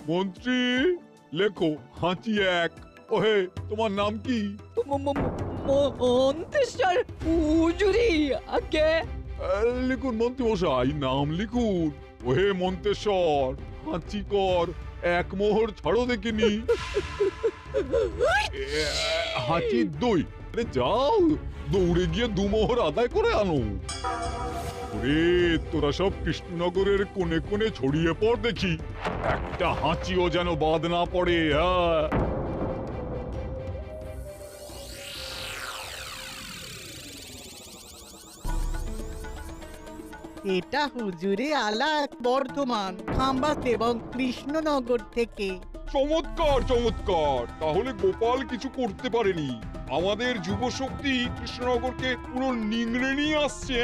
মন্ত্রী লেখো হাঁচি এক। ওহে, তোমার নাম কি? মন্তেশ্বর হুজুরি আগে। লিখুন মন্ত্রী মশাই, নাম লিখুন। ওহে মন্তেশ্বর, হাঁচি কর, এক মোহর ছাড়ো দেখিনি। হাঁচি দুই। আরে যাও, দৌড়ে গিয়ে দু মোহর আদায় করে আনো। ওরে, তোরা সব কৃষ্ণনগরের কোণে কোণে ছড়িয়ে পড় দেখি, একটা হাঁচিও যেন বাদ না পড়ে। হ্যাঁ, এটা হুজুরে আলাক বর্ধমান, খাম্বাত এবং কৃষ্ণনগর থেকে। চমৎকার চমৎকার। তাহলে গোপাল কিছু করতে পারেনি, আমাদের যুব শক্তি কৃষ্ণনগরকে পুরো নিংড়ে নিয়ে আসছে।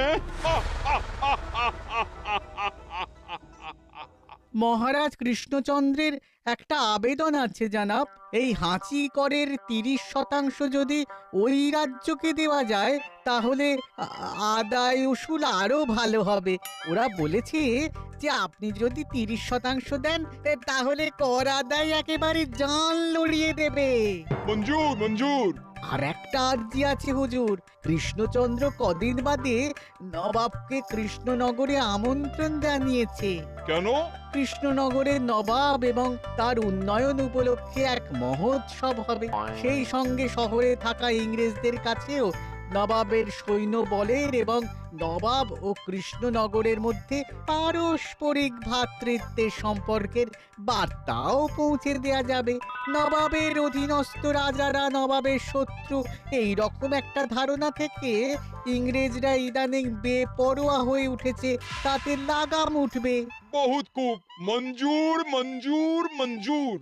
মহারাজ কৃষ্ণচন্দ্রের একটা আবেদন আছে জানাব। এই হাঁচি করের 30% যদি ওই রাজ্যকে দেওয়া যায় তাহলে আদায় উসুল আরো ভালো হবে। ওরা বলেছে যে আপনি যদি 30% দেন তাহলে কর আদায় একেবারে জান লড়িয়ে দেবে। মঞ্জুর মঞ্জুর। আর একটা আর্জি আছে হুজুর, কৃষ্ণচন্দ্র কদিন বাদে নবাবকে কৃষ্ণনগরে আমন্ত্রণ জানিয়েছে। কেন? কৃষ্ণনগরের নবাব এবং তার উন্নয়ন উপলক্ষে এক মহোৎসব হবে। সেই সঙ্গে শহরে থাকা ইংরেজদের কাছেও নবাবের সৈন্য বলের এবং নবাব ও কৃষ্ণনগরের মধ্যে পারস্পরিক ভ্রাতৃত্বের সম্পর্কের বার্তাও পৌঁছে দেয়া যাবে। নবাবের অধীনস্থ রাজারা নবাবের শত্রু, এই রকম একটা ধারণা থেকে ইংরেজরা ইদানিং বেপরোয়া হয়ে উঠেছে, তাতে লাগাম উঠবে। বহুত খুব। মঞ্জুর মঞ্জুর মঞ্জুর।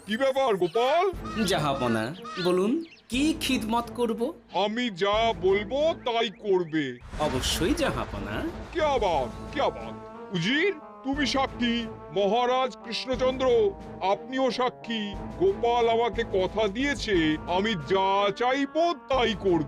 কি ব্যাপার গোপাল? জাহাপনা বলুন, কি খিদমত করব? আমি যা বলবো তাই করবে। অবশ্যই জাহাপনা। क्या बात क्या बात। উজির, তুমি সাক্ষী, মহারাজ কৃষ্ণচন্দ্র আপনিও সাক্ষী। গোপাল আমাকে কথা দিয়েছে আমি যা চাইবো তাই করব।